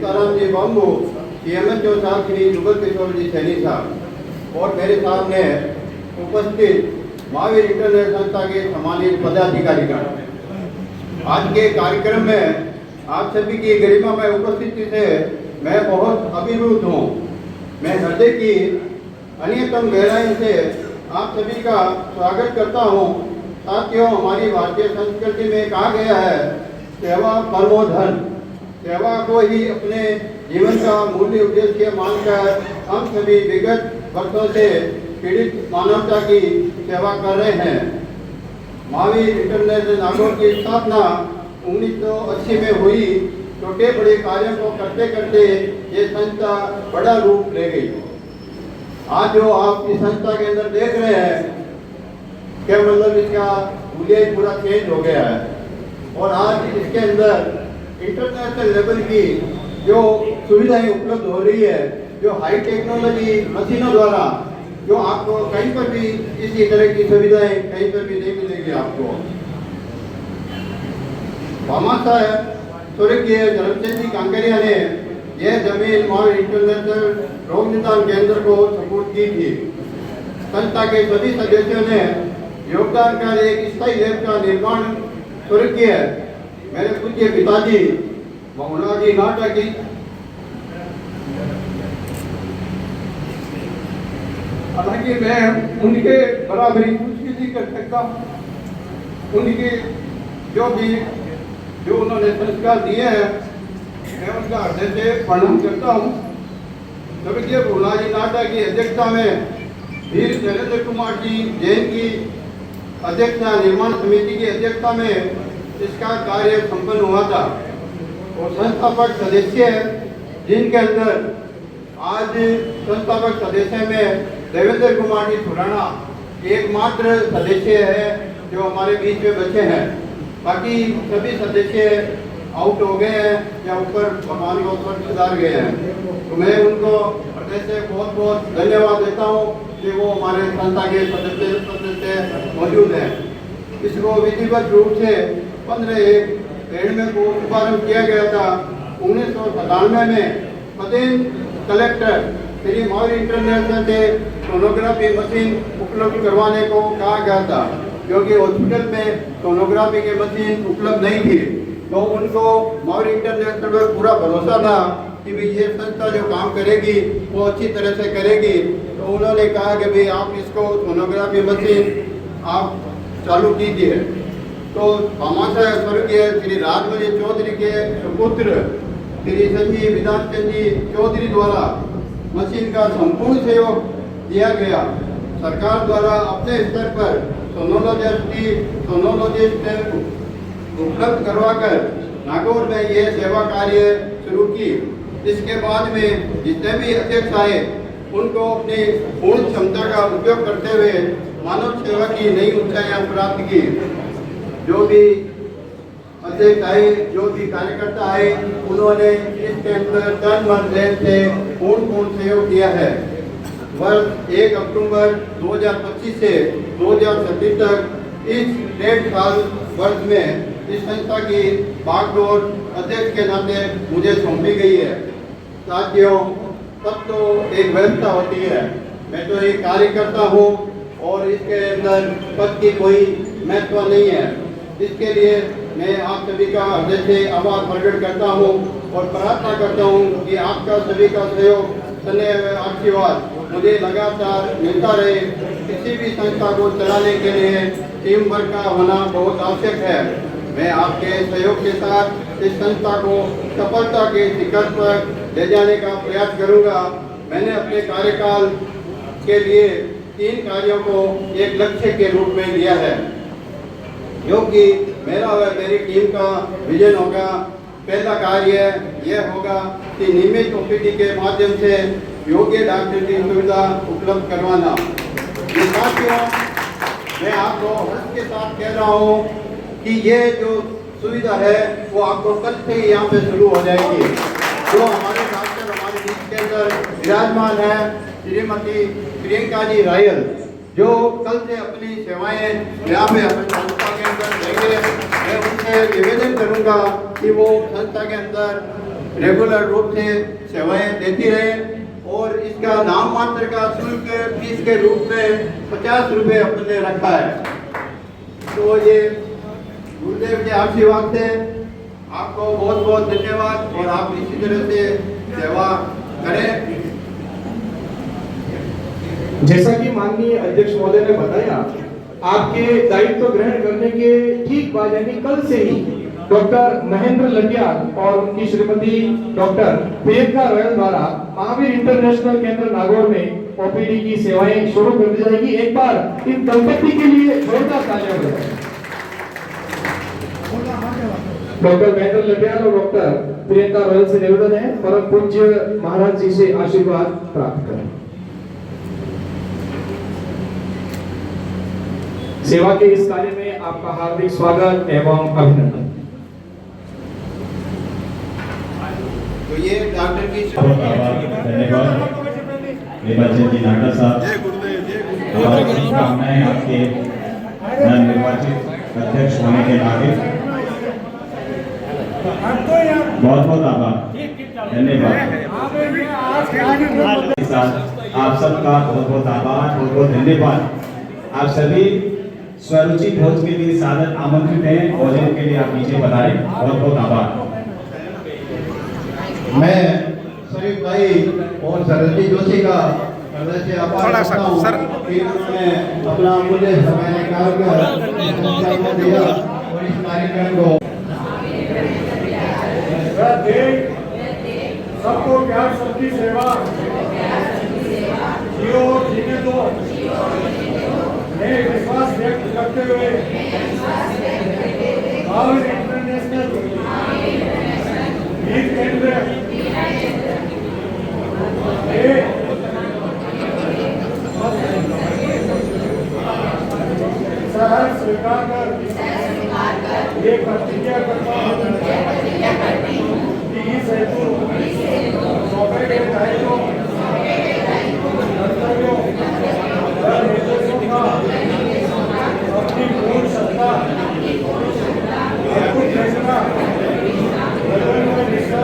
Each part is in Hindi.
सीताराम जी बम्बू, CMHO साहब श्री जुगल किशोर जी सैनी साहब और मेरे सामने उपस्थित महावीर इंटरनेशनल संस्था के सम्मानित पदाधिकारीगण। आज के कार्यक्रम में आप सभी की गरिमामय उपस्थिति से मैं बहुत अभिभूत हूँ। मैं हृदय की अन्यतम गहराई से आप सभी का स्वागत करता हूँ। साथियों, हमारी भारतीय संस्कृति में कहा गया है, सेवा परमो धन। सेवा को ही अपने जीवन का मूल्य उद्देश्य मानकर हम सभी विगत वर्षों से पीड़ित मानवता की सेवा कर रहे हैं। महावीर इंटरनेशनल नागौर की स्थापना 1980 में हुई। छोटे बड़े कार्यों को करते करते ये संस्था बड़ा रूप ले गई। आज जो आप इस संस्था के अंदर देख रहे हैं, क्या मतलब इसका मूल्य पूरा चेंज हो गया है और आज इसके अंदर इंटरनेशनल लेवल की जो सुविधाएं उपलब्ध हो रही है, जो हाई टेक्नोलॉजी मशीनों द्वारा, जो आपको कहीं पर भी इसी तरह की सुविधाएं कहीं पर भी नहीं मिलेगी आपको। भामाशाह स्वर्गीय धर्मचंद जी कांकरिया ने यह जमीन महावीर इंटरनेशनल रोग निदान केंद्र को सपोर्ट की थी। संस्था के सभी सदस्यों ने योगदान कर एक स्थायी लैब का निर्माण स्वर्गीय मेरे पूज्य पिताजी मौलाना जी नाटा की हालांकि मैं उनके बराबरी कुछ भी नहीं कर सकता। उनके जो उन्होंने संस्कार दिए हैं, मैं उनका हृदय से प्रणाम करता हूँ। स्वर्गीय मौलाना जी नाटा की अध्यक्षता में वीर नरेंद्र कुमार जी जैन की अध्यक्षता, निर्माण समिति की अध्यक्षता में इसका कार्य संपन्न हुआ था और संस्थापक सदस्य जिनके अंदर आज संस्थापक सदस्य में देवेंद्र कुमार जी खुराना एकमात्र सदस्य है जो हमारे बीच में बचे हैं। बाकी सभी सदस्य आउट हो गए हैं या ऊपर भगवान को ऊपर सुधार गए हैं। तो मैं उनको हृदय से बहुत बहुत धन्यवाद देता हूँ कि वो हमारे संस्था के सदस्य मौजूद हैं। इसको विधिवत रूप से 15/1 में शुभारंभ किया गया था। 1997 में पदेन कलेक्टर श्री महावीर इंटरनेशनल से सोनोग्राफी मशीन उपलब्ध करवाने को कहा गया था, क्योंकि हॉस्पिटल में सोनोग्राफी की मशीन उपलब्ध नहीं थी। तो उनको महावीर इंटरनेशनल पर पूरा भरोसा था कि भाई ये संस्था जो काम करेगी वो अच्छी तरह से करेगी। तो उन्होंने कहा कि भाई आप इसको सोनोग्राफी मशीन आप चालू कीजिए। तो भामाशाह स्वर्गीय श्री राजमणि चौधरी के सुपुत्र श्री संजीव विधान चंद जी चौधरी द्वारा मशीन का संपूर्ण सहयोग दिया गया। सरकार द्वारा अपने स्तर पर सोनोलॉजिस्ट उपलब्ध करवाकर नागौर में यह सेवा कार्य शुरू की। इसके बाद में जितने भी अध्यक्ष आए उनको अपनी पूर्ण क्षमता का उपयोग करते हुए मानव सेवा की नई ऊंचाइयां प्राप्त की। जो भी अध्यक्ष आए, जो भी कार्यकर्ता आए, उन्होंने इसके अंदर तन मन धन से पूर्ण सहयोग दिया है। वर्ष 1 अक्टूबर 2025 से 2026 तक इस 1.5 साल वर्ष में इस संस्था की बागडोर अध्यक्ष के नाते मुझे सौंपी गई है। साथियों, तब तो एक व्यवस्था होती है। मैं तो एक कार्यकर्ता हूँ और इसके अंदर पद की कोई महत्व नहीं है। इसके लिए मैं आप सभी का हृदय से आभार प्रकट करता हूँ और प्रार्थना करता हूँ कि आपका सभी का सहयोग, स्नेह, आशीर्वाद मुझे लगातार मिलता रहे। किसी भी संस्था को चलाने के लिए टीम वर्क का होना बहुत आवश्यक है। मैं आपके सहयोग के साथ इस संस्था को सफलता के शिखर पर ले जाने का प्रयास करूंगा। मैंने अपने कार्यकाल के लिए 3 कार्यों को एक लक्ष्य के रूप में लिया है, जो कि मेरा व मेरी टीम का विजन होगा। पहला कार्य यह होगा कि नियमित ओपीडी के माध्यम से योग्य डॉक्टर की सुविधा उपलब्ध करवाना। साथियों, मैं आपको हर्ष के साथ कह रहा हूँ कि ये जो सुविधा है वो आपको कल से ही यहाँ पे शुरू हो जाएगी। जो हमारे डॉक्टर हमारे बीच के अंदर विराजमान है, श्रीमती प्रियंका जी रायल, जो कल से अपनी सेवाएं यहाँ पे हमारे संस्था के अंदर देंगे। मैं उनसे निवेदन करूँगा कि वो संस्था के अंदर रेगुलर रूप से सेवाएं देती रहे और इसका नाम मात्र का शुल्क फीस के रूप में 50 रुपये अपने रखा है। तो ये गुरुदेव के आशीर्वाद से आपको बहुत बहुत धन्यवाद और आप इसी तरह से सेवा करें। जैसा कि माननीय अध्यक्ष महोदय ने बताया, आपके दायित्व ग्रहण करने के ठीक बाद यानी कल से ही डॉक्टर महेंद्र लटियाल और उनकी श्रीमती डॉक्टर प्रियंका रॉयल द्वारा महावीर इंटरनेशनल केंद्र नागौर में ओपीडी की सेवाएं शुरू कर दी जाएगी। एक बार इन दंपति के लिए जोरदार तालियां बजाएं। डॉक्टर महेंद्र लटियाल और डॉक्टर प्रियंका रॉयल से निवेदन है परम पूज्य महाराज जी से आशीर्वाद प्राप्त करें। सेवा के इस कार्य में आपका हार्दिक स्वागत एवं अभिनंदन। तो ये डॉक्टर की धन्यवाद निर्वाचित जी नाटा साहब और शुभकामनाएं आपके नवनिर्वाचित अध्यक्ष होने के नाते। बहुत बहुत आभार, धन्यवाद। आप सबका बहुत बहुत आभार, बहुत बहुत धन्यवाद। आप सभी स्वरुचि भोज के लिए सादर आमंत्रित हैं। भोजन के लिए आप नीचे पधारें। बहुत बहुत आभार। मैं शरीफ भाई और सरस्वती जोशी का हृदय से आभार करता हूं कि उन्होंने अपना अमूल्य समय निकाल कर दिया और इस कार्यक्रम को सबको प्यार सबकी सेवा जियो जीने दो। मैं विश्वास व्यक्त करते हुए महावीर इंटरनेशनल वीर केंद्र सहर्ष स्वीकार कर ये प्रतिज्ञा करता हूँ कि इस हेतु सौंपे गए दायित्वों कर्तव्यों और निर्देशों का अपनी पूर्ण सत्ता अटूट निष्ठा लगन व निष्ठा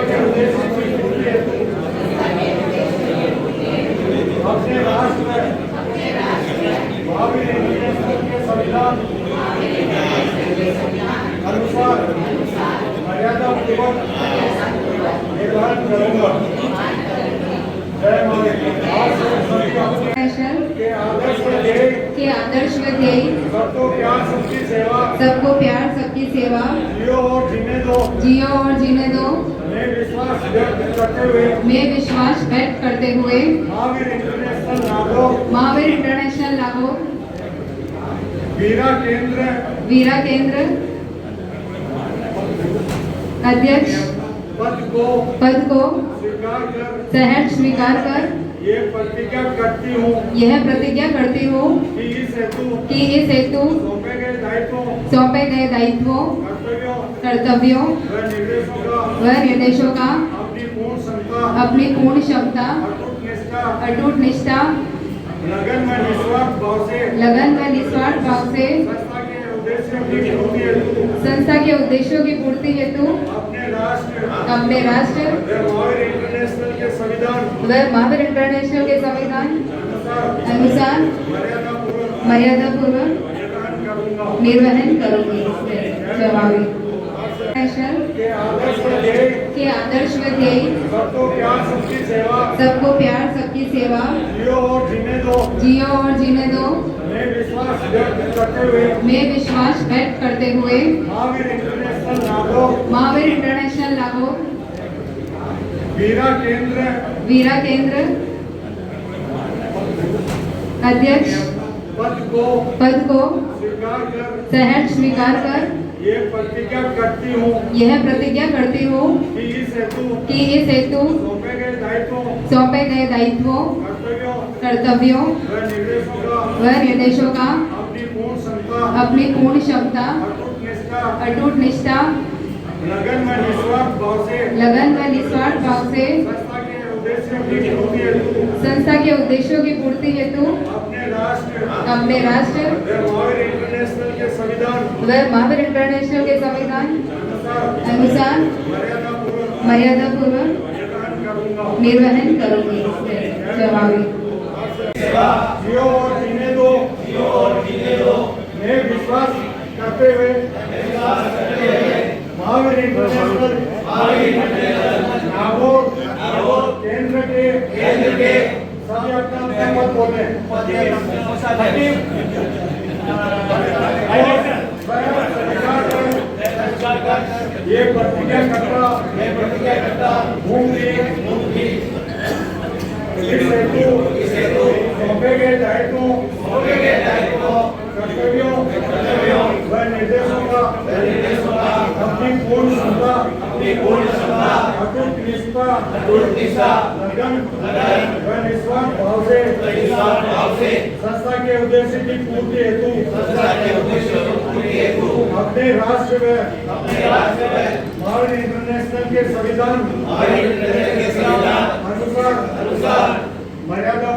संस्था के उद्देश्य की पूर्ति हेतु अपने राष्ट्र में महावीर इंटरनेशनल के संविधान अनुसार मर्यादा पूर्वक निर्वहन करूंगा। जय के आदर्श व ध्येय सबको प्यार सबकी सेवा जियो और जीने दो। मैं विश्वास व्यक्त करते हुए महावीर इंटरनेशनल नागौर वीरा केंद्र अध्यक्ष पद को सहर्ष स्वीकार कर यह प्रतिज्ञा करती हूँ कि इस हेतु सौंपे गए दायित्वों कर्तव्यों व निर्देशों का अपनी पूर्ण क्षमता अटूट निष्ठा लगन व निस्वार्थ भाव से संस्था के उद्देश्यों की पूर्ति हेतु अपने राष्ट्र व महावीर इंटरनेशनल के संविधान अनुसार मर्यादा पूर्वक निर्वहन करूंगी। के आदर्श व ध्येय सबको प्यार सबकी सेवा जियो और जीने दो। मैं विश्वास व्यक्त करते हुए महावीर इंटरनेशनल नागौर वीरा केंद्र अध्यक्ष पद को सहर्ष स्वीकार कर यह प्रतिज्ञा करती हूँ कि इस हेतु सौंपे गए दायित्वों कर्तव्यों व निर्देशों का अपनी पूर्ण क्षमता अटूट निष्ठा लगन व निस्वार्थ भाव से संस्था के उद्देश्यों की पूर्ति हेतु अपने राष्ट्र व महावीर इंटरनेशनल के संविधान अनुसार मर्यादा पूर्वक निर्वहन करूंगी। जवाबी जियो और जीने दो मैं विश्वास करते हुए महावीर इंटरनेशनल नागौर केंद्र के सभी अपना मत बोले ये प्रतिज्ञा करता हूँ कि इस हेतु सौंपे गए दायित्वों कर्तव्यों व निर्देशों का अपनी पूर्ण क्षमता अटूट निष्ठा लगन व निस्वार्थ भाव से संस्था के उद्देश्य की पूर्ति हेतु अपने राष्ट्र व भारत इंटरनेशनल के संविधान अनुसार मर्यादा